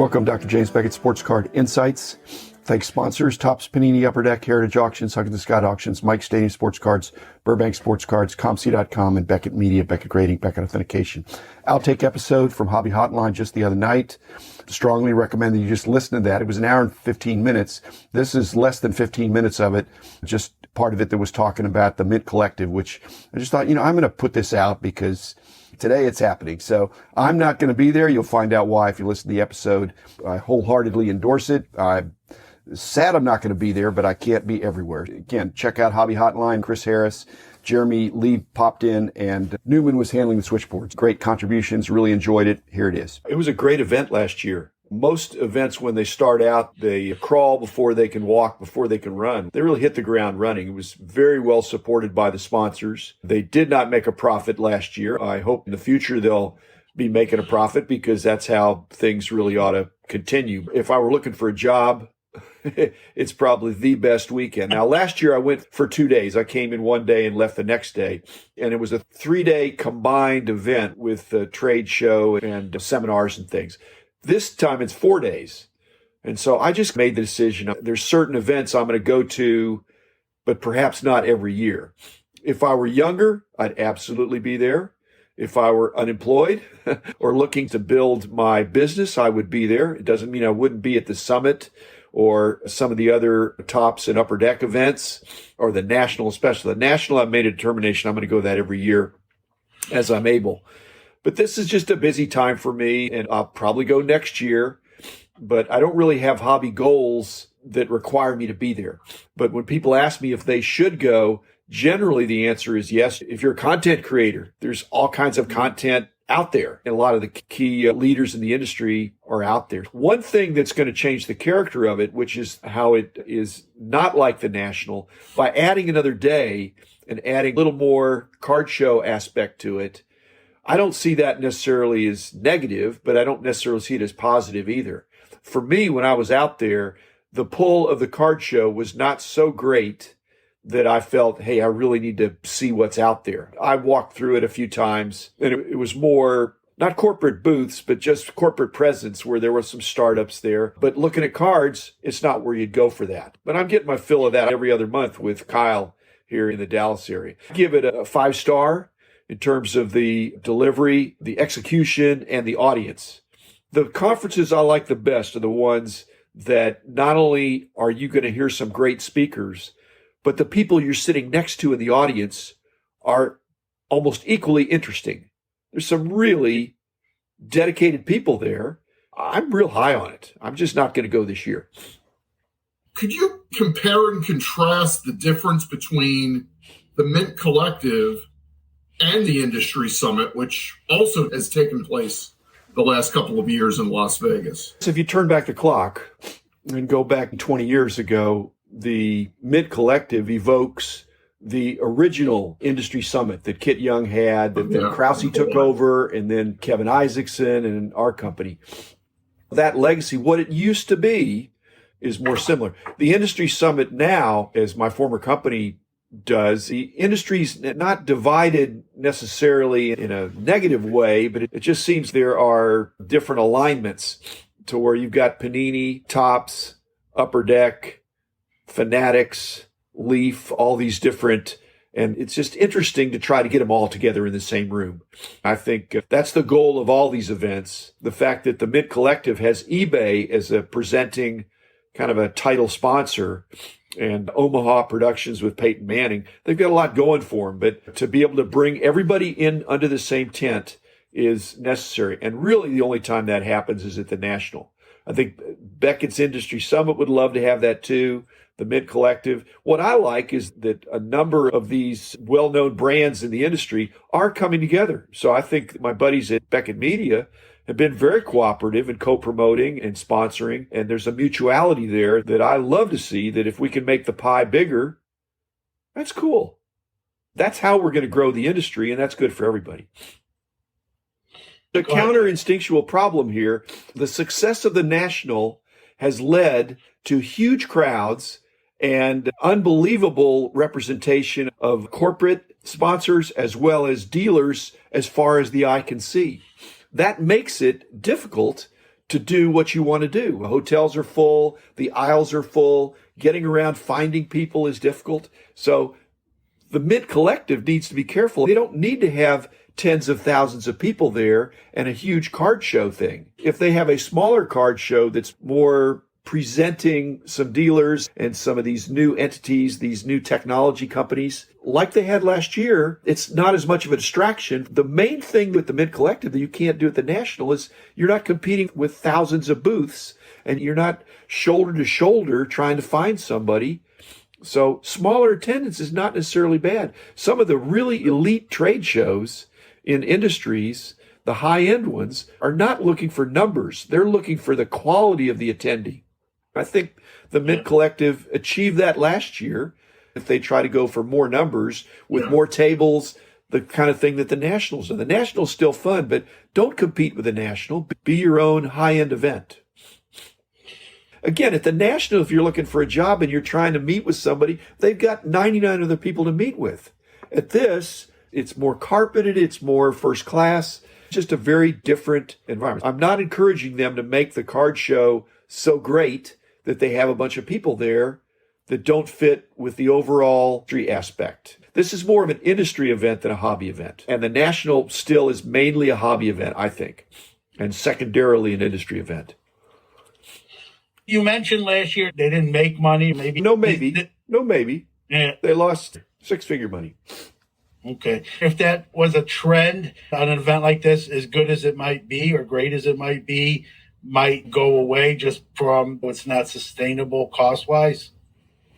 Welcome, Dr. James Beckett, Sports Card Insights. Thanks sponsors, Topps, Panini, Upper Deck, Heritage Auctions, Huggins and Scott Auctions, Mike Stadium Sports Cards, Burbank Sports Cards, ComC.com, and Beckett Media, Beckett Grading, Beckett Authentication. Outtake episode from Hobby Hotline just the other night. Strongly recommend that you just listen to that. It was an hour and 15 minutes. This is less than 15 minutes of it. Just part of it that was talking about the Mint Collective, which I just thought, I'm going to put this out because today it's happening. So I'm not going to be there. You'll find out why if you listen to the episode. I wholeheartedly endorse it. I'm sad I'm not going to be there, but I can't be everywhere. Again, check out Hobby Hotline. Chris Harris, Jeremy Lee popped in, and Newman was handling the switchboards. Great contributions. Really enjoyed it. Here it is. It was a great event last year. Most events, when they start out, they crawl before they can walk, before they can run. They really hit the ground running. It was very well supported by the sponsors. They did not make a profit last year. I hope in the future they'll be making a profit because that's how things really ought to continue. If I were looking for a job, it's probably the best weekend. Now, last year I went for 2 days. I came in one day and left the next day. And it was a 3-day combined event with a trade show and seminars and things. This time it's 4 days. And so I just made the decision. There's certain events I'm going to go to, but perhaps not every year. If I were younger, I'd absolutely be there. If I were unemployed or looking to build my business, I would be there. It doesn't mean I wouldn't be at the summit or some of the other Tops and Upper Deck events or the National, especially. The National, I've made a determination I'm going to go that every year as I'm able. But this is just a busy time for me, and I'll probably go next year. But I don't really have hobby goals that require me to be there. But when people ask me if they should go, generally the answer is yes. If you're a content creator, there's all kinds of content out there. And a lot of the key leaders in the industry are out there. One thing that's going to change the character of it, which is how it is not like the National, by adding another day and adding a little more card show aspect to it, I don't see that necessarily as negative, but I don't necessarily see it as positive either. For me, when I was out there, the pull of the card show was not so great that I felt, hey, I really need to see what's out there. I walked through it a few times, and it was more, not corporate booths, but just corporate presence where there were some startups there. But looking at cards, it's not where you'd go for that. But I'm getting my fill of that every other month with Kyle here in the Dallas area. I give it a 5-star in terms of the delivery, the execution, and the audience. The conferences I like the best are the ones that not only are you going to hear some great speakers, but the people you're sitting next to in the audience are almost equally interesting. There's some really dedicated people there. I'm real high on it. I'm just not going to go this year. Could you compare and contrast the difference between the Mint Collective and the Industry Summit, which also has taken place the last couple of years in Las Vegas? So if you turn back the clock and go back 20 years ago, the Mint Collective evokes the original Industry Summit that Kit Young had, that then Krause took over, and then Kevin Isaacson and our company. That legacy, what it used to be, is more similar. The Industry Summit now, as my former company does, the industry's not divided necessarily in a negative way, but it just seems there are different alignments to where you've got Panini, Topps, Upper Deck, Fanatics, Leaf, all these different, and it's just interesting to try to get them all together in the same room. I think that's the goal of all these events. The fact that the Mint Collective has eBay as a presenting kind of a title sponsor, and Omaha Productions with Peyton Manning, they've got a lot going for them. But to be able to bring everybody in under the same tent is necessary. And really the only time that happens is at the National. I think Beckett's Industry Summit would love to have that too, the Mint Collective. What I like is that a number of these well-known brands in the industry are coming together. So I think my buddies at Beckett Media have been very cooperative in co-promoting and sponsoring, and there's a mutuality there that I love to see, that if we can make the pie bigger, that's cool. That's how we're going to grow the industry, and that's good for everybody. The counter-instinctual problem here, the success of the National has led to huge crowds and unbelievable representation of corporate sponsors as well as dealers as far as the eye can see. That makes it difficult to do what you want to do. Hotels are full, the aisles are full, getting around, finding people is difficult. So the Mint Collective needs to be careful. They don't need to have tens of thousands of people there and a huge card show thing. If they have a smaller card show that's more presenting some dealers and some of these new entities, these new technology companies, like they had last year, it's not as much of a distraction. The main thing with the Mint Collective that you can't do at the National is you're not competing with thousands of booths and you're not shoulder to shoulder trying to find somebody. So smaller attendance is not necessarily bad. Some of the really elite trade shows in industries, the high-end ones, are not looking for numbers. They're looking for the quality of the attendee. I think the Mint Collective achieved that last year. If they try to go for more numbers with more tables, the kind of thing that the Nationals do. The National's still fun, but don't compete with the National. Be your own high-end event. Again, at the National, if you're looking for a job and you're trying to meet with somebody, they've got 99 other people to meet with. At this, it's more carpeted, it's more first class, just a very different environment. I'm not encouraging them to make the card show so great that they have a bunch of people there that don't fit with the overall industry aspect. This is more of an industry event than a hobby event. And the National still is mainly a hobby event, I think, and secondarily an industry event. You mentioned last year they didn't make money. No, maybe. Yeah. They lost six-figure money. Okay. If that was a trend on an event like this, as good as it might be or great as it might be, might go away just from what's not sustainable cost-wise?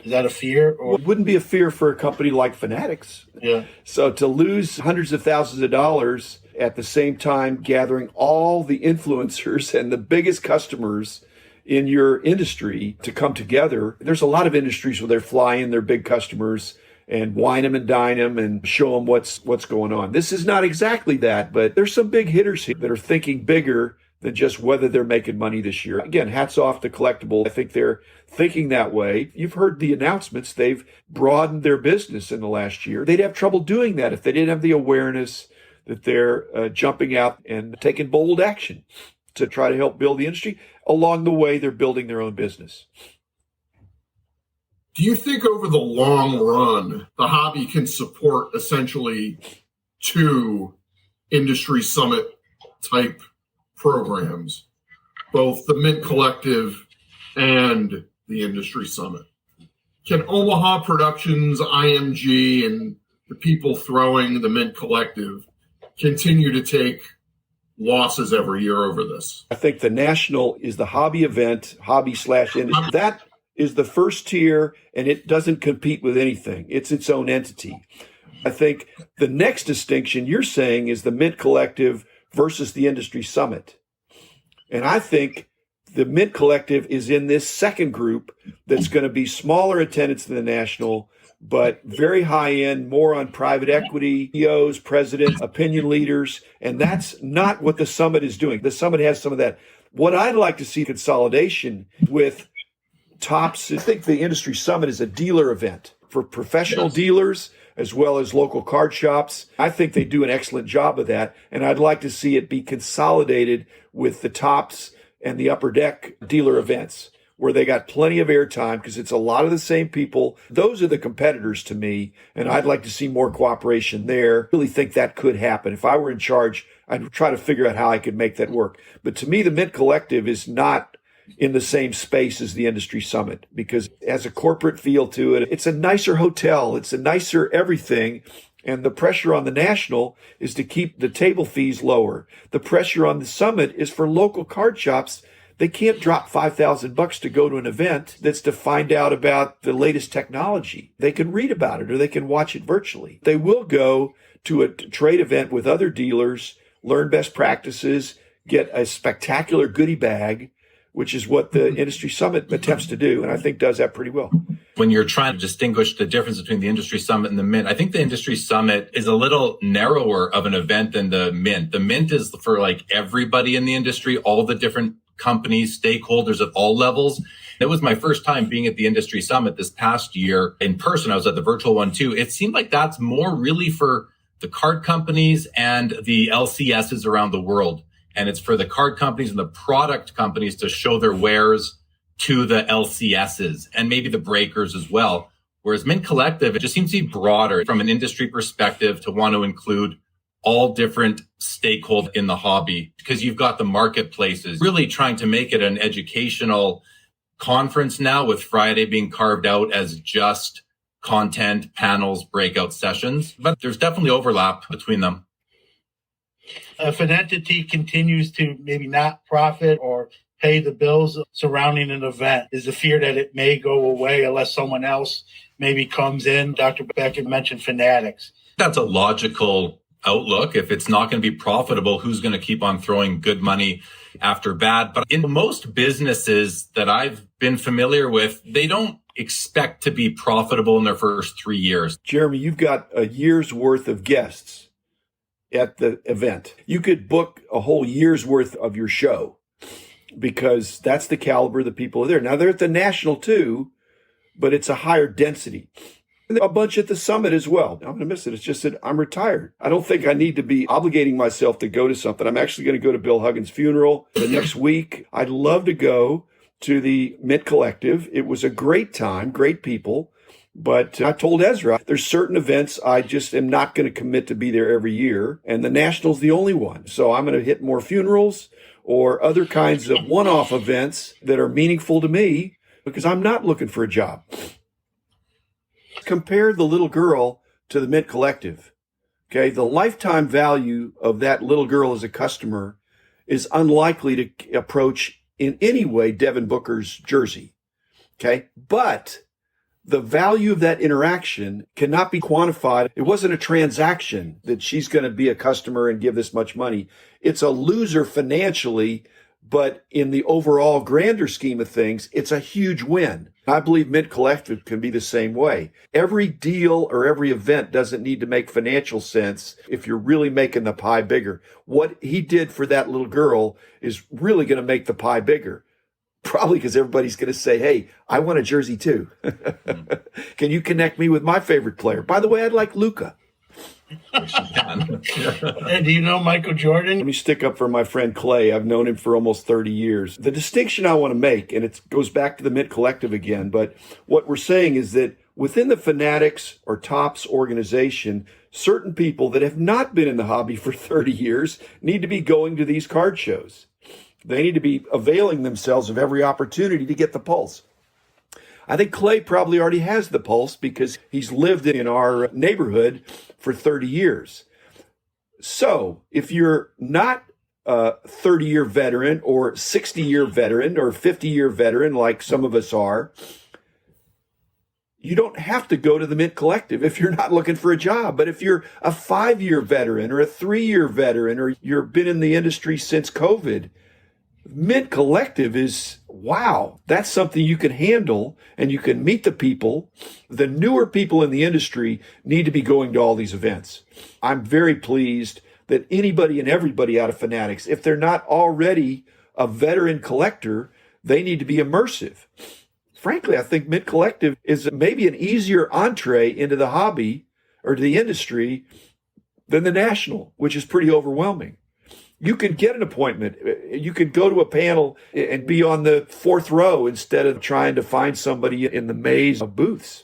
Is that a fear? Or? Well, it wouldn't be a fear for a company like Fanatics. Yeah. So to lose hundreds of thousands of dollars at the same time gathering all the influencers and the biggest customers in your industry to come together. There's a lot of industries where they're flying their big customers and wine them and dine them and show them what's going on. This is not exactly that, but there's some big hitters here that are thinking bigger than just whether they're making money this year. Again, hats off to Collectible. I think they're thinking that way. You've heard the announcements. They've broadened their business in the last year. They'd have trouble doing that if they didn't have the awareness that they're jumping out and taking bold action to try to help build the industry. Along the way, they're building their own business. Do you think over the long run, the hobby can support essentially two industry summit type programs, both the Mint Collective and the Industry Summit? Can Omaha Productions, IMG, and the people throwing the Mint Collective continue to take losses every year over this? I think the National is the hobby event, hobby/industry. That is the first tier, and it doesn't compete with anything. It's its own entity. I think the next distinction you're saying is the Mint Collective versus the Industry Summit. And I think the Mint Collective is in this second group that's going to be smaller attendance than the National, but very high end, more on private equity, CEOs, presidents, opinion leaders. And that's not what the Summit is doing. The Summit has some of that. What I'd like to see consolidation with tops. I think the Industry Summit is a dealer event for professional dealers as well as local card shops. I think they do an excellent job of that, and I'd like to see it be consolidated with the tops and the upper deck dealer events where they got plenty of airtime because it's a lot of the same people. Those are the competitors to me, and I'd like to see more cooperation there. I really think that could happen. If I were in charge, I'd try to figure out how I could make that work. But to me, the Mint Collective is not in the same space as the Industry Summit because it has a corporate feel to it. It's a nicer hotel. It's a nicer everything. And the pressure on the National is to keep the table fees lower. The pressure on the Summit is for local card shops. They can't drop $5,000 to go to an event that's to find out about the latest technology. They can read about it or they can watch it virtually. They will go to a trade event with other dealers, learn best practices, get a spectacular goodie bag, which is what the Industry Summit attempts to do, and I think does that pretty well. When you're trying to distinguish the difference between the Industry Summit and the Mint, I think the Industry Summit is a little narrower of an event than the Mint. The Mint is for like everybody in the industry, all the different companies, stakeholders at all levels. It was my first time being at the Industry Summit this past year in person. I was at the virtual one too. It seemed like that's more really for the card companies and the LCSs around the world. And it's for the card companies and the product companies to show their wares to the LCSs and maybe the breakers as well. Whereas Mint Collective, it just seems to be broader from an industry perspective to want to include all different stakeholders in the hobby, because you've got the marketplaces really trying to make it an educational conference now, with Friday being carved out as just content, panels, breakout sessions. But there's definitely overlap between them. If an entity continues to maybe not profit or pay the bills surrounding an event, is the fear that it may go away unless someone else maybe comes in. Dr. Beckett mentioned Fanatics. That's a logical outlook. If it's not going to be profitable, who's going to keep on throwing good money after bad? But in most businesses that I've been familiar with, they don't expect to be profitable in their first 3 years. Jeremy, you've got a year's worth of guests at the event. You could book a whole year's worth of your show because that's the caliber of the people there. Now, they're at the National too, but it's a higher density. A bunch at the summit as well. I'm going to miss it. It's just that I'm retired. I don't think I need to be obligating myself to go to something. I'm actually going to go to Bill Huggins' funeral the next week. I'd love to go to the Mint Collective. It was a great time, great people. But I told Ezra, there's certain events I just am not going to commit to be there every year. And the National's the only one. So I'm going to hit more funerals or other kinds of one-off events that are meaningful to me because I'm not looking for a job. Compare the little girl to the Mint Collective. Okay, the lifetime value of that little girl as a customer is unlikely to approach in any way Devin Booker's jersey. Okay, but the value of that interaction cannot be quantified. It wasn't a transaction that she's going to be a customer and give this much money. It's a loser financially, but in the overall grander scheme of things, it's a huge win. I believe Mint Collective can be the same way. Every deal or every event doesn't need to make financial sense if you're really making the pie bigger. What he did for that little girl is really going to make the pie bigger. Probably because everybody's going to say, hey, I want a jersey too. Can you connect me with my favorite player? By the way, I'd like Luka. And do you know Michael Jordan? Let me stick up for my friend Clay. I've known him for almost 30 years. The distinction I want to make, and it goes back to the Mint Collective again, but what we're saying is that within the Fanatics or Topps organization, certain people that have not been in the hobby for 30 years need to be going to these card shows. They need to be availing themselves of every opportunity to get the pulse. I think Clay probably already has the pulse because he's lived in our neighborhood for 30 years. So if you're not a 30-year veteran or 60-year veteran or 50-year veteran like some of us are, you don't have to go to the Mint Collective if you're not looking for a job. But if you're a 5-year veteran or a 3-year veteran or you've been in the industry since COVID, Mint Collective is, wow, that's something you can handle and you can meet the people. The newer people in the industry need to be going to all these events. I'm very pleased that anybody and everybody out of Fanatics, if they're not already a veteran collector, they need to be immersive. Frankly, I think Mint Collective is maybe an easier entree into the hobby or to the industry than the National, which is pretty overwhelming. You can get an appointment. You can go to a panel and be on the 4th row instead of trying to find somebody in the maze of booths.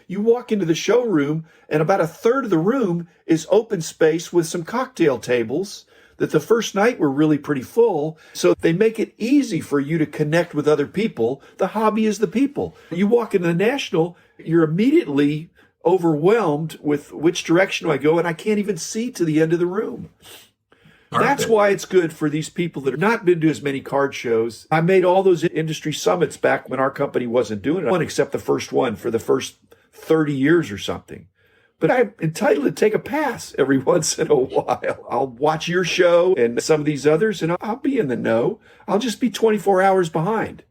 You walk into the showroom and about a third of the room is open space with some cocktail tables that the first night were really pretty full. So they make it easy for you to connect with other people. The hobby is the people. You walk into the National, you're immediately overwhelmed with which direction do I go, and I can't even see to the end of the room. That's why it's good for these people that have not been to as many card shows. I made all those industry summits back when our company wasn't doing it, one except the first one for the first 30 years or something. But I'm entitled to take a pass every once in a while. I'll watch your show and some of these others, and I'll be in the know. I'll just be 24 hours behind.